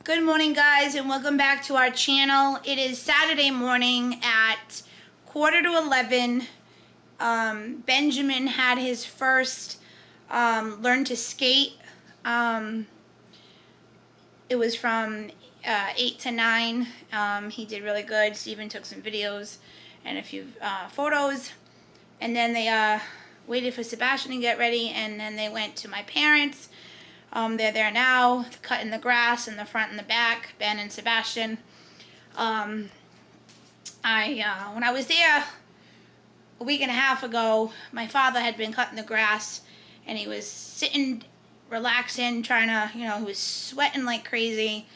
Good morning, guys, and welcome back to our channel. It is Saturday morning at 10:45. Benjamin had his first learn to skate. It was from 8 to 9. He did really good. Steven took some videos and a few photos. And then they waited for Sebastian to get ready, and then they went to my parents'. They're there now, cutting the grass in the front and the back, Ben and Sebastian. When I was there a week and a half ago, my father had been cutting the grass, and he was sitting, relaxing, trying to, he was sweating like crazy,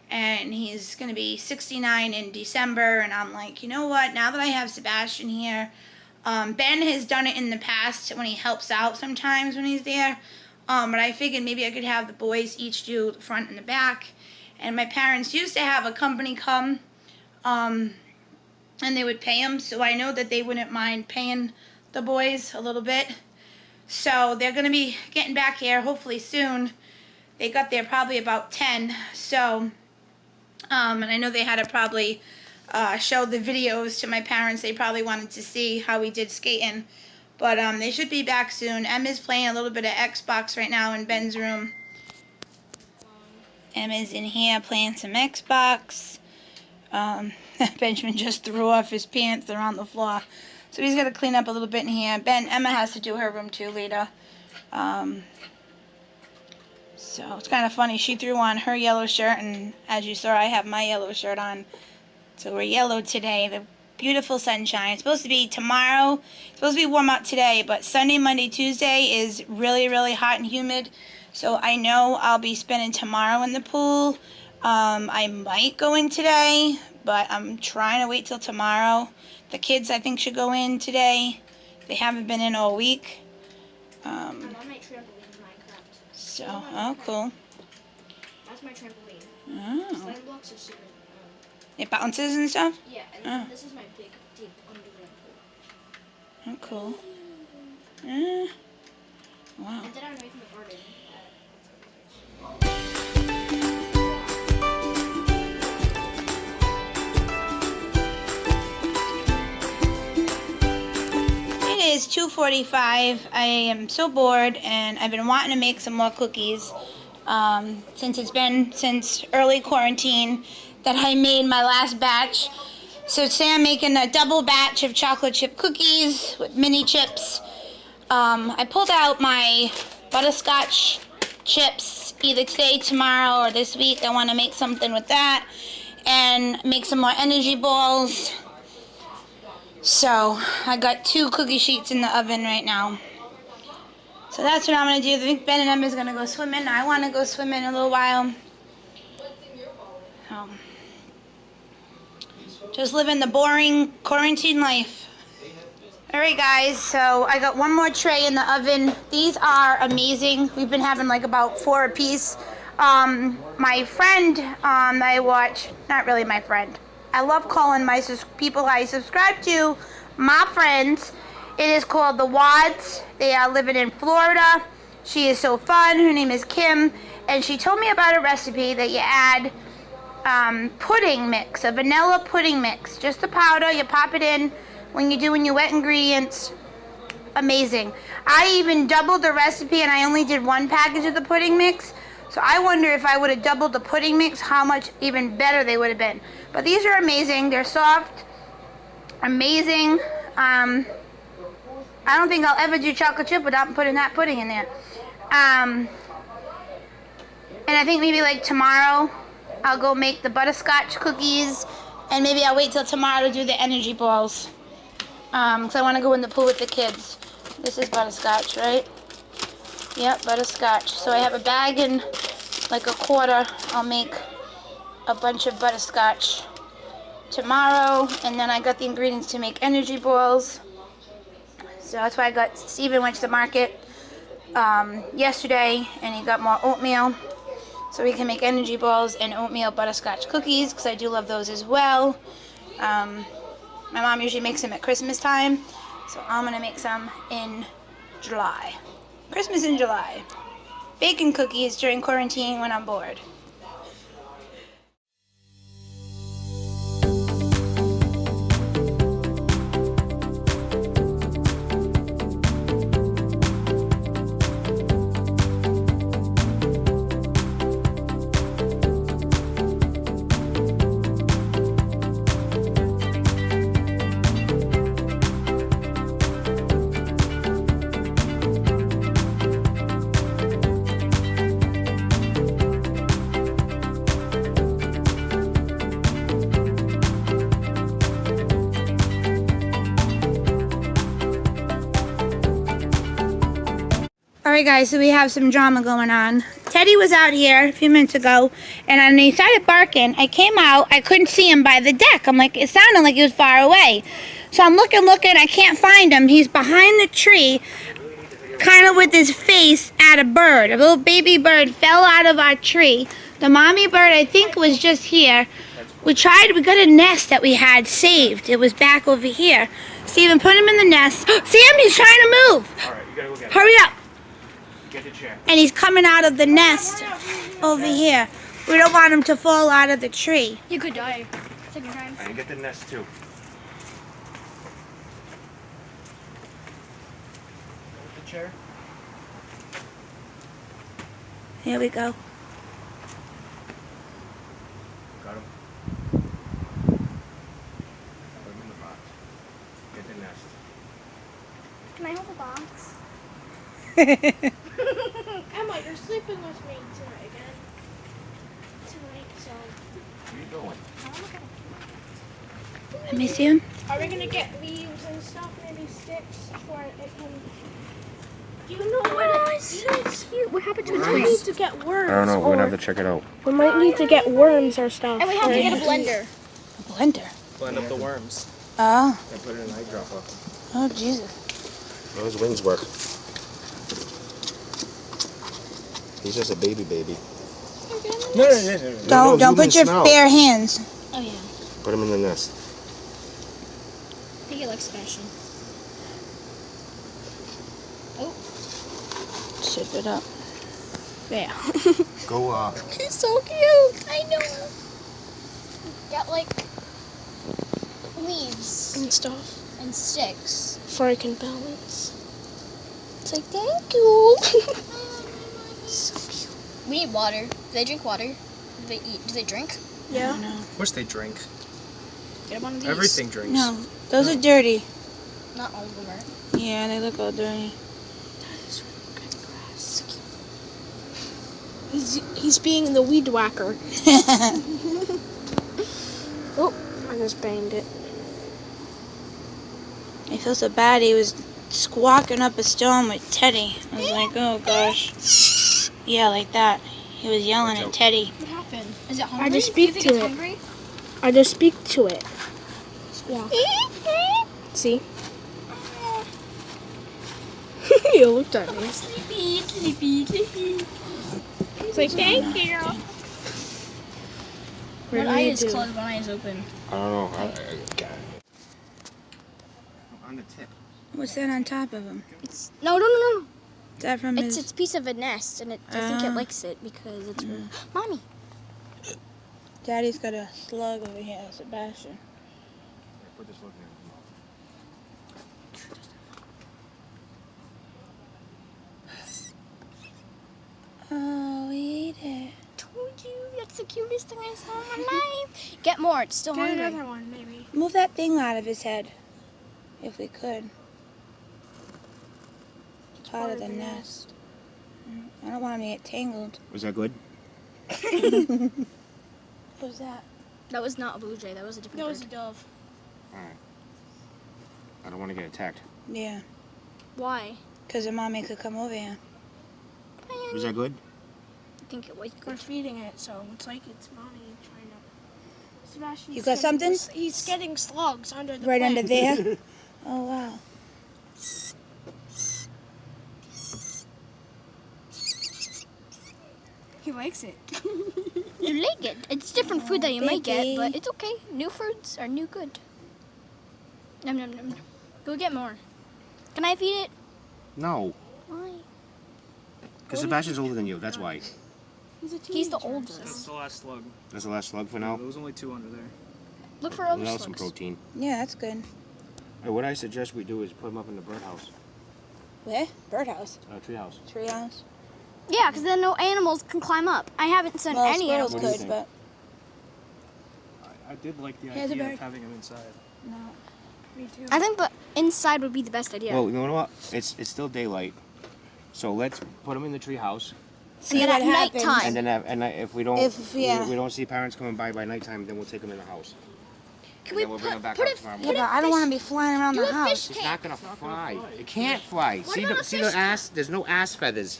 and he's going to be 69 in December, and I'm like, you know what, now that I have Sebastian here, Ben has done it in the past when he helps out sometimes when he's there. But I figured maybe I could have the boys each do the front and the back. And my parents used to have a company come, and they would pay them. So I know that they wouldn't mind paying the boys a little bit. So they're going to be getting back here hopefully soon. They got there probably about 10. So, and I know they had to probably show the videos to my parents. They probably wanted to see how we did skating. But they should be back soon. Emma's playing a little bit of Xbox right now in Ben's room. Emma's in here playing some Xbox. Benjamin just threw off his pants. They're on the floor. So he's got to clean up a little bit in here. Emma has to do her room too later. So it's kind of funny. She threw on her yellow shirt, and as you saw, I have my yellow shirt on. So we're yellow today. The beautiful sunshine. It's supposed to be tomorrow. It's supposed to be warm out today, but Sunday, Monday, Tuesday is really, really hot and humid. So I know I'll be spending tomorrow in the pool. I might go in today, but I'm trying to wait till tomorrow. The kids, I think, should go in today. They haven't been in all week. I'm on my trampoline in Minecraft. So, oh, cool. That's my trampoline. Oh. Slime blocks are super. It bounces and stuff? Yeah, and this is my big, deep underground pool. Oh, cool. Wow. And then I'm away from the garden. It is 2:45. I am so bored, and I've been wanting to make some more cookies since it's been since early quarantine that I made my last batch. So today I'm making a double batch of chocolate chip cookies with mini chips. I pulled out my butterscotch chips either today, tomorrow, or this week. I want to make something with that and make some more energy balls. So I got 2 cookie sheets in the oven right now. So that's what I'm going to do. I think Ben and Emma's going to go swimming. I want to go swimming in a little while. Just living the boring quarantine life. Alright guys, so I got one more tray in the oven. These are amazing. We've been having like about 4 apiece. My friend I watch, not really my friend. I love calling my people I subscribe to my friends. It is called The Wads. They are living in Florida. She is so fun. Her name is Kim. And she told me about a recipe that you add pudding mix, a vanilla pudding mix. Just the powder, you pop it in when you're doing your wet ingredients. Amazing. I even doubled the recipe and I only did 1 package of the pudding mix. So I wonder if I would have doubled the pudding mix, how much even better they would have been. But these are amazing. They're soft. Amazing. I don't think I'll ever do chocolate chip without putting that pudding in there. And I think maybe like tomorrow I'll go make the butterscotch cookies, and maybe I'll wait till tomorrow to do the energy balls. Because I want to go in the pool with the kids. This is butterscotch, right? Yep, butterscotch. So I have a bag and like a quarter. I'll make a bunch of butterscotch tomorrow, and then I got the ingredients to make energy balls. So that's why I got, Steven went to the market yesterday, and he got more oatmeal. So we can make energy balls and oatmeal butterscotch cookies, because I do love those as well. My mom usually makes them at Christmas time, so I'm going to make some in July. Christmas in July. Baking cookies during quarantine when I'm bored. Alright guys, so we have some drama going on. Teddy was out here a few minutes ago, and when he started barking, I came out, I couldn't see him by the deck. I'm like, it sounded like he was far away. So I'm looking, I can't find him. He's behind the tree, kind of with his face at a bird. A little baby bird fell out of our tree. The mommy bird, I think, was just here. We got a nest that we had saved. It was back over here. Steven, put him in the nest. See him? He's trying to move. Alright, you gotta go get him. Hurry up. Get the chair. And he's coming out of the nest over here. We don't want him to fall out of the tree. You could die. Second time. And get the nest too. The chair. Here we go. Got him. Put him in the box. Get the nest. Can I hold the box? Emma, you're sleeping with me tonight again. So. Where you going? Let me see him. Are we gonna get leaves and stuff, maybe sticks for it can? Do you know what it is? So cute. What happened to its We need wings? to get worms. I don't know. We're gonna or have to check it out. we might need to get worms or stuff. And we have to get a blender. A blender. Blend up the worms. Oh. And put it in an eyedropper. Oh, Jesus. Those wings work. He's just a baby. No. Don't put your bare hands. Oh yeah. Put him in the nest. I think it looks special. Oh. Sip it up. Yeah. Go He's so cute. I know. Got like leaves And stuff and sticks. for I can balance. It's like, thank you. So cute. We need water. Do they drink water? Do they eat? Do they drink? Yeah. No. Of course they drink. Get one of these. Everything drinks. No. Those are dirty. Not all of them are. Yeah, they look all dirty. He's being the weed whacker. Oh, I just banged it. I feel so bad. He was squawking up a storm with Teddy. I was like, oh gosh. Yeah, like that. He was yelling at Teddy. What happened? Is it hungry? I just Do you speak think to it's it. hungry? I just speak to it. Squawk. See? You looked at me. Sleepy, sleepy, sleepy. It's like, thank you. One eye is closed, one eye is open. I don't know. On the tip. What's that on top of him? It's no. Is that from It's his... a piece of a nest, and I think it Ah. likes it because it's. Mommy. Daddy's got a slug over here, Sebastian. Put this look in. Oh, we ate it. Told you that's the cutest thing I saw in my life. Get more. It's still Get hungry. another one, maybe. Move that thing out of his head, if we could. Part of the nest. I don't want him to get tangled. Was that good? What's that? That was not a blue jay. That was a different That was a bird. dove. Alright. I don't want to get attacked. Yeah, Why? because the mommy could come over here. Was that good? I think it was We're good. feeding it, so it's like it's mommy trying to Sebastian's You got getting- something? He's getting slugs under the Right plant. under there? Oh, wow. He likes it. You like it. It's different food that you might get, Piggy. but it's okay. New foods are new good. Nom nom nom. Go get more. Can I feed it? No, Why? because Sebastian's older than you. That's why. He's the oldest. That's the last slug. That's the last slug for There now. was only 2 under there. Look for other That was some slugs. protein. Yeah, that's good. Hey, what I suggest we do is put them up in the birdhouse, Where? Birdhouse. treehouse. Treehouse. Yeah, because then no animals can climb up. I haven't sent Well, any squirrels animals. What do you could, think? but I did like the Here's a idea bird. of having them inside. no. Me too. I think, but inside would be the best idea. Well, you know what? It's still daylight, so let's put them in the treehouse, See then what at happens. nighttime. and then if we don't we don't see parents coming by nighttime, then we'll take them in the house. Can And we then we'll bring them back put out it? tomorrow Yeah, morning. but I don't want to be flying around Do the a house. fish It's tank. not gonna fly. It can't fly. See about the a see fish the ass? There's no ass feathers.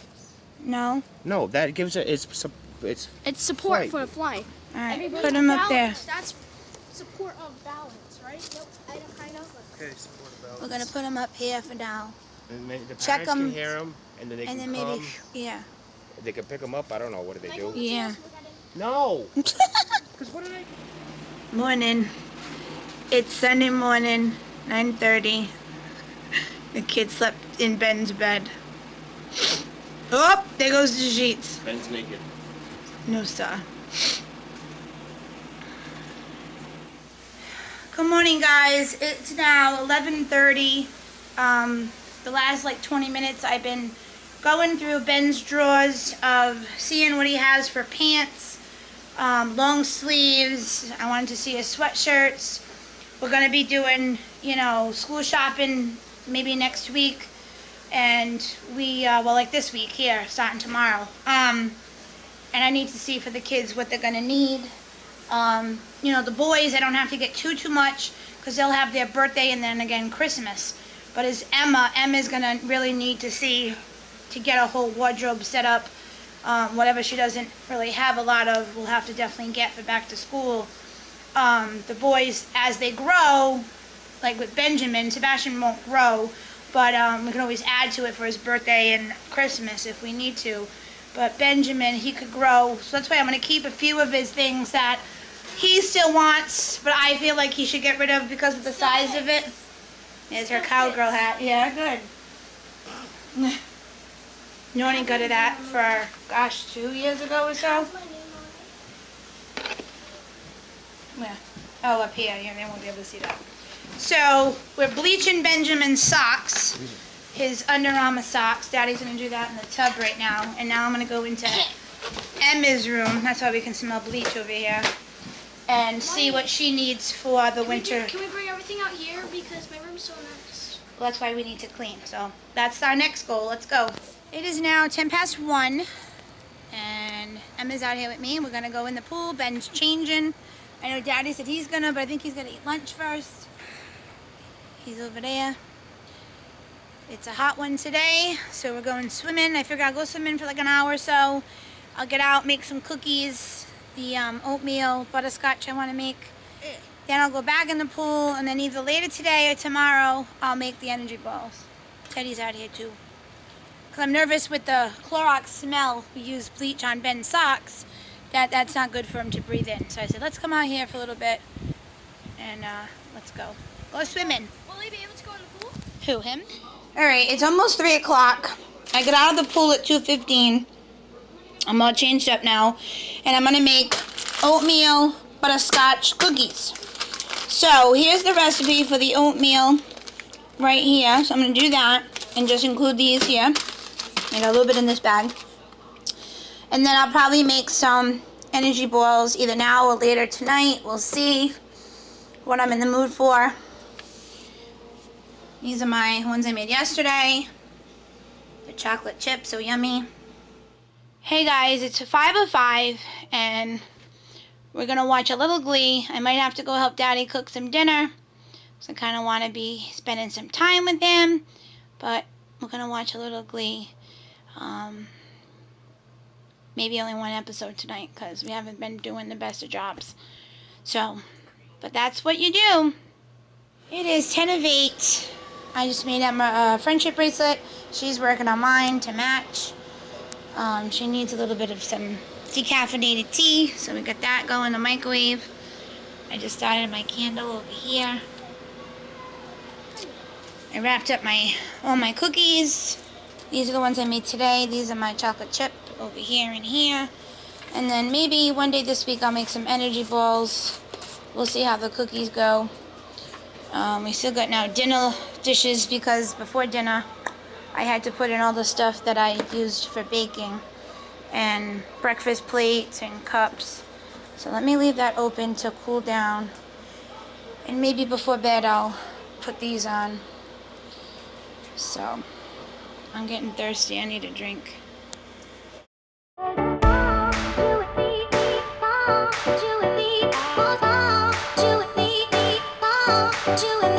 No? No, that gives it. It's It's support Flight. for a fly. Alright, put them up there. That's support of balance, right? Nope, I don't kind of. Okay, support balance. We're going to put them up here for now. and the Check parents can 'em, hear them, and then they And can then come. maybe, yeah. They can pick them up. I don't know. What do they do? Yeah. No. Because what did I? Morning. It's Sunday morning, 9:30. The kid slept in Ben's bed. Oh, there goes the sheets. Ben's naked. No, sir. Good morning, guys. It's now 11:30. The last like 20 minutes I've been going through Ben's drawers of seeing what he has for pants, long sleeves. I wanted to see his sweatshirts. We're going to be doing, school shopping maybe next week. And like this week here, starting tomorrow. And I need to see for the kids what they're going to need. The boys, I don't have to get too much because they'll have their birthday and then again Christmas. But as Emma's going to really need to see to get a whole wardrobe set up. Whatever she doesn't really have a lot of, we'll have to definitely get for back to school. The boys, as they grow, like with Benjamin, Sebastian won't grow, but we can always add to it for his birthday and Christmas if we need to. But Benjamin, he could grow, so that's why I'm going to keep a few of his things that he still wants, but I feel like he should get rid of because of the size of it. There's her cowgirl hat. Yeah, good. Nornie got it at for, 2 years ago or so. Where? Oh, up here. Yeah, they won't be able to see that. So, we're bleaching Benjamin's socks. His Under Armour socks. Daddy's going to do that in the tub right now. And now I'm going to go into Emma's room. That's why we can smell bleach over here. And see what she needs for the winter. Can we bring everything out here because my room's so nice? Well, that's why we need to clean. So, that's our next goal. Let's go. It is now 1:10. And Emma's out here with me. We're going to go in the pool. Ben's changing. I know Daddy said he's going to, but I think he's going to eat lunch first. He's over there. It's a hot one today, so we're going swimming. I figure I'll go swimming for like an hour or so. I'll get out, make some cookies, the oatmeal butterscotch I want to make. Then I'll go back in the pool, and then either later today or tomorrow, I'll make the energy balls. Teddy's out here too. Because I'm nervous with the Clorox smell. We use bleach on Ben's socks. That's not good for him to breathe in. So I said, let's come out here for a little bit, and let's go. Go swimming. Will he be able to go in the pool? Who, him? All right, it's almost 3 o'clock. I got out of the pool at 2:15. I'm all changed up now. And I'm going to make oatmeal butterscotch cookies. So here's the recipe for the oatmeal right here. So I'm going to do that and just include these here. I got a little bit in this bag. And then I'll probably make some energy balls either now or later tonight. We'll see what I'm in the mood for. These are my ones I made yesterday. The chocolate chips, so yummy. Hey guys, it's 5:05 and we're gonna watch a little Glee. I might have to go help Daddy cook some dinner. So I kind of want to be spending some time with him. But we're gonna watch a little Glee. Maybe only one episode tonight because we haven't been doing the best of jobs. So, but that's what you do. It is 10 of 8. I just made Emma a friendship bracelet. She's working on mine to match. She needs a little bit of some decaffeinated tea, so we got that going in the microwave. I just started my candle over here. I wrapped up all my cookies. These are the ones I made today. These are my chocolate chip over here and here. And then maybe one day this week I'll make some energy balls. We'll see how the cookies go. We still got now dinner dishes because before dinner I had to put in all the stuff that I used for baking and breakfast plates and cups. So let me leave that open to cool down. And maybe before bed I'll put these on. So I'm getting thirsty. I need a drink. Do it.